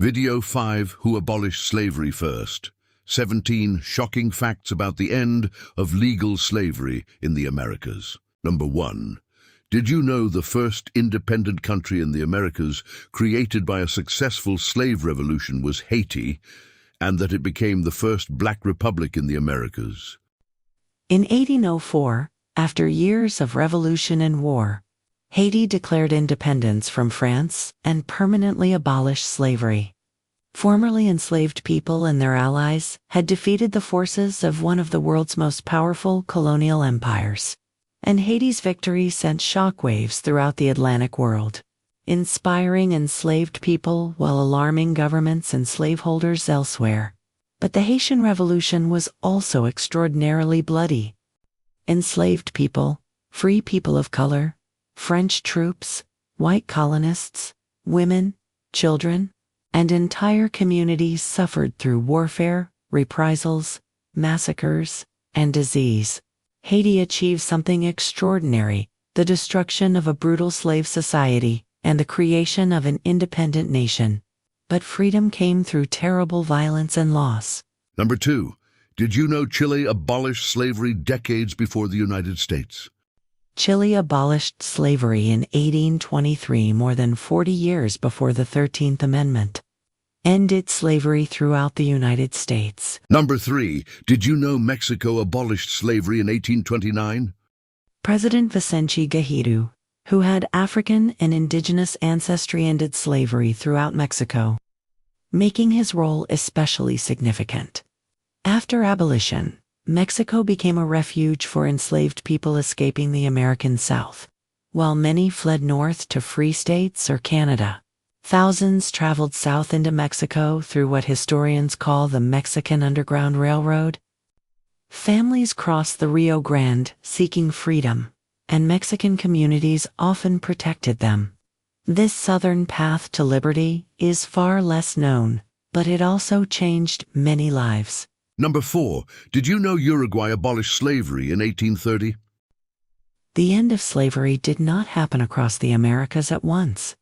Video 5: Who abolished slavery first? 17 shocking facts about the end of legal slavery in the Americas. Number 1. Did you know the first independent country in the Americas created by a successful slave revolution was Haiti, and that it became the first black republic in the Americas? In 1804, after years of revolution and war, Haiti declared independence from France and permanently abolished slavery. Formerly enslaved people and their allies had defeated the forces of one of the world's most powerful colonial empires, and Haiti's victory sent shockwaves throughout the Atlantic world, inspiring enslaved people while alarming governments and slaveholders elsewhere. But the Haitian Revolution was also extraordinarily bloody. Enslaved people, free people of color, French troops, white colonists, women, children, and entire communities suffered through warfare, reprisals, massacres, and disease. Haiti achieved something extraordinary: the destruction of a brutal slave society and the creation of an independent nation. But freedom came through terrible violence and loss. Number 2. Did you know Chile abolished slavery decades before the United States? Chile abolished slavery in 1823, more than 40 years before the 13th Amendment, ended slavery throughout the United States. Number 3. Did you know Mexico abolished slavery in 1829? President Vicente Guerrero, who had African and indigenous ancestry, ended slavery throughout Mexico, making his role especially significant. After abolition, Mexico became a refuge for enslaved people escaping the American South. While many fled north to free states or Canada, thousands traveled south into Mexico through what historians call the Mexican Underground Railroad. Families crossed the Rio Grande seeking freedom, and Mexican communities often protected them. This southern path to liberty is far less known, but it also changed many lives. Number 4. Did you know Uruguay abolished slavery in 1830? The end of slavery did not happen across the Americas at once.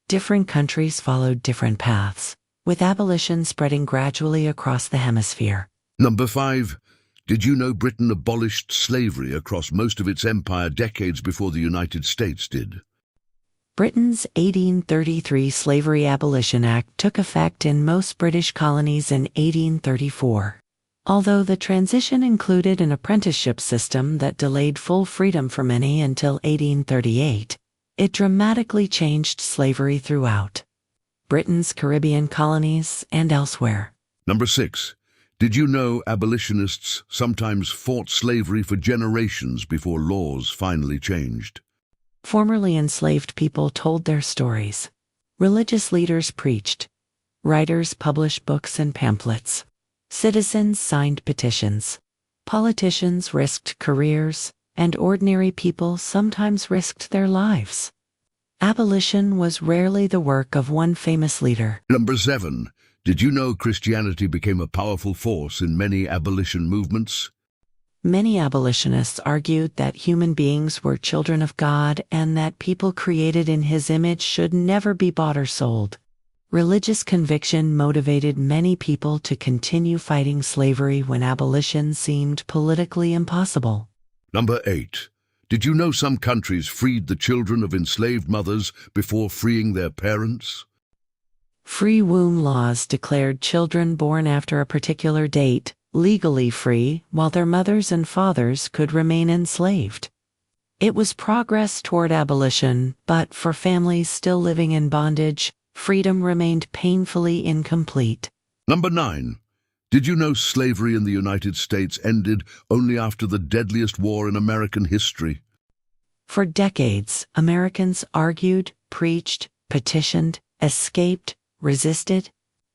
Different countries followed different paths, with abolition spreading gradually across the hemisphere. Number 5. Did you know Britain abolished slavery across most of its empire decades before the United States did? Britain's 1833 Slavery Abolition Act took effect in most British colonies in 1834. Although the transition included an apprenticeship system that delayed full freedom for many until 1838, it dramatically changed slavery throughout Britain's Caribbean colonies and elsewhere. Number 6. Did you know abolitionists sometimes fought slavery for generations before laws finally changed? Formerly enslaved people told their stories. Religious leaders preached. Writers published books and pamphlets. Citizens signed petitions. Politicians risked careers, and ordinary people sometimes risked their lives. Abolition was rarely the work of one famous leader. Number 7. Did you know Christianity became a powerful force in many abolition movements? Many abolitionists argued that human beings were children of God and that people created in His image should never be bought or sold. Religious conviction motivated many people to continue fighting slavery when abolition seemed politically impossible. Number 8. Did you know some countries freed the children of enslaved mothers before freeing their parents? Free womb laws declared children born after a particular date legally free, while their mothers and fathers could remain enslaved. It was progress toward abolition, but for families still living in bondage, freedom remained painfully incomplete. Number 9. Did you know slavery in the United States ended only after the deadliest war in American history? For decades, Americans argued, preached, petitioned, escaped, resisted,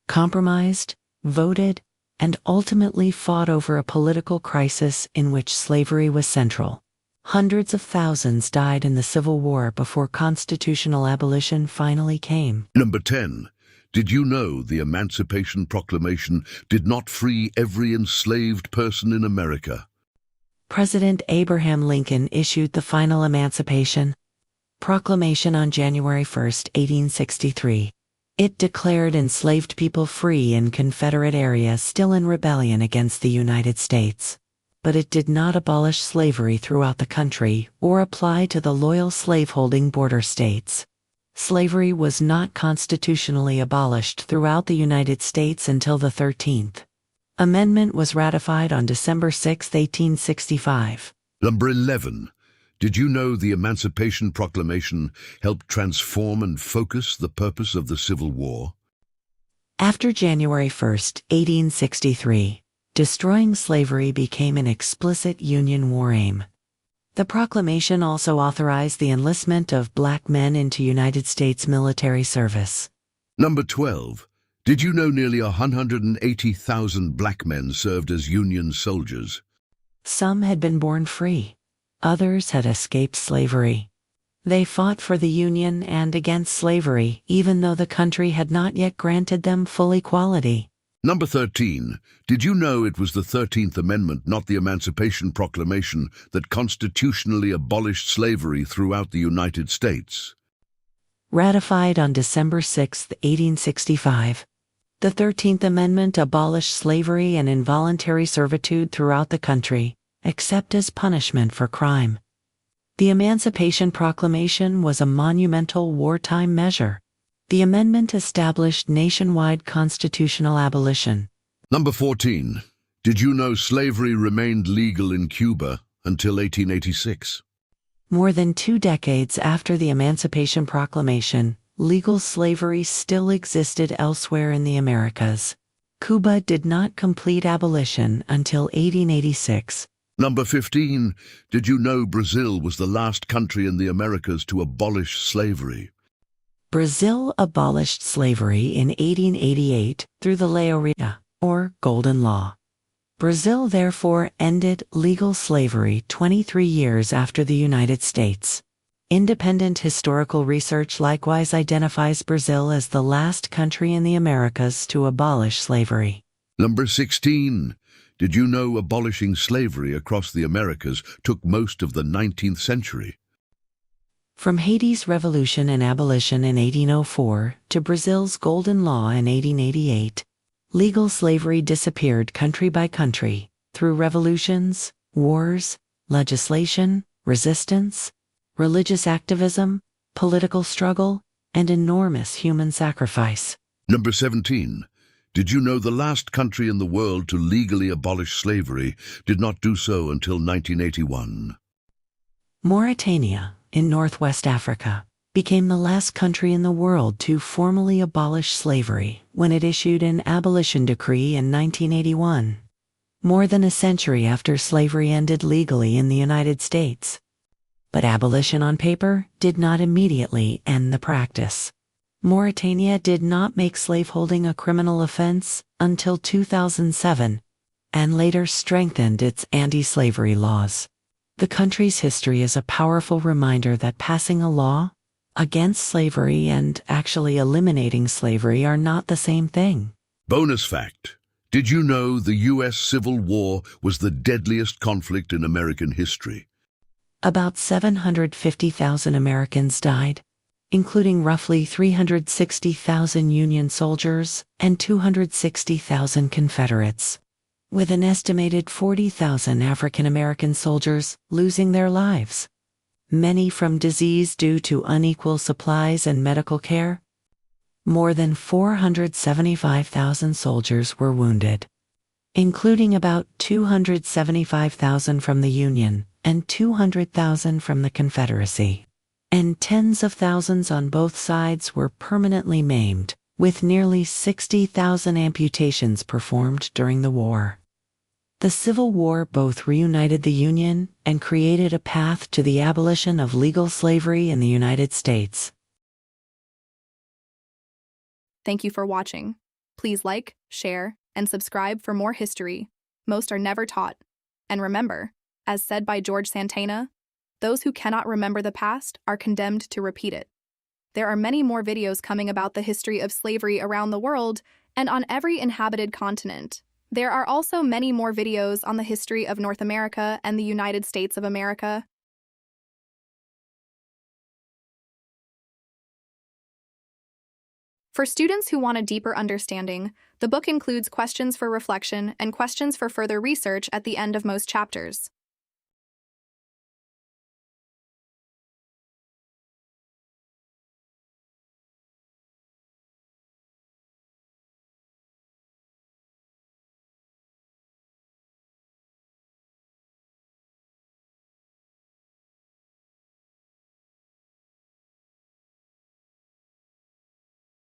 compromised, voted, and ultimately fought over a political crisis in which slavery was central. Hundreds of thousands died in the Civil War before constitutional abolition finally came. Number 10. Did you know the Emancipation Proclamation did not free every enslaved person in America? President Abraham Lincoln issued the final Emancipation Proclamation on January 1, 1863. It declared enslaved people free in Confederate areas still in rebellion against the United States. But it did not abolish slavery throughout the country or apply to the loyal slaveholding border states. Slavery was not constitutionally abolished throughout the United States until the 13th Amendment was ratified on December 6, 1865. Number 11. Did you know the Emancipation Proclamation helped transform and focus the purpose of the Civil War? After January 1, 1863, destroying slavery became an explicit Union war aim. The proclamation also authorized the enlistment of black men into United States military service. Number 12. Did you know nearly 180,000 black men served as Union soldiers? Some had been born free. Others had escaped slavery. They fought for the Union and against slavery, even though the country had not yet granted them full equality. Number 13. Did you know it was the 13th Amendment, not the Emancipation Proclamation, that constitutionally abolished slavery throughout the United States? Ratified on December 6, 1865, the 13th Amendment abolished slavery and involuntary servitude throughout the country, except as punishment for crime. The Emancipation Proclamation was a monumental wartime measure. The amendment established nationwide constitutional abolition. Number 14. Did you know slavery remained legal in Cuba until 1886? More than 2 decades after the Emancipation Proclamation, legal slavery still existed elsewhere in the Americas. Cuba did not complete abolition until 1886. Number 15. Did you know Brazil was the last country in the Americas to abolish slavery? Brazil abolished slavery in 1888 through the Lei Áurea, or Golden Law. Brazil therefore ended legal slavery 23 years after the United States. Independent historical research likewise identifies Brazil as the last country in the Americas to abolish slavery. Number 16. Did you know abolishing slavery across the Americas took most of the 19th century? From Haiti's revolution and abolition in 1804 to Brazil's Golden Law in 1888, legal slavery disappeared country by country through revolutions, wars, legislation, resistance, religious activism, political struggle, and enormous human sacrifice. Number 17. Did you know the last country in the world to legally abolish slavery did not do so until 1981? Mauritania, in Northwest Africa, became the last country in the world to formally abolish slavery when it issued an abolition decree in 1981, more than a century after slavery ended legally in the United States. But abolition on paper did not immediately end the practice. Mauritania did not make slaveholding a criminal offense until 2007, and later strengthened its anti-slavery laws. The country's history is a powerful reminder that passing a law against slavery and actually eliminating slavery are not the same thing. Bonus fact. Did you know the U.S. Civil War was the deadliest conflict in American history? About 750,000 Americans died, including roughly 360,000 Union soldiers and 260,000 Confederates, with an estimated 40,000 African American soldiers losing their lives, many from disease due to unequal supplies and medical care. More than 475,000 soldiers were wounded, including about 275,000 from the Union and 200,000 from the Confederacy. And tens of thousands on both sides were permanently maimed, with nearly 60,000 amputations performed during the war. The Civil War both reunited the Union and created a path to the abolition of legal slavery in the United States. Thank you for watching. Please like, share, and subscribe for more history. Most are never taught. And remember, as said by George Santana, those who cannot remember the past are condemned to repeat it. There are many more videos coming about the history of slavery around the world and on every inhabited continent. There are also many more videos on the history of North America and the United States of America. For students who want a deeper understanding, the book includes questions for reflection and questions for further research at the end of most chapters.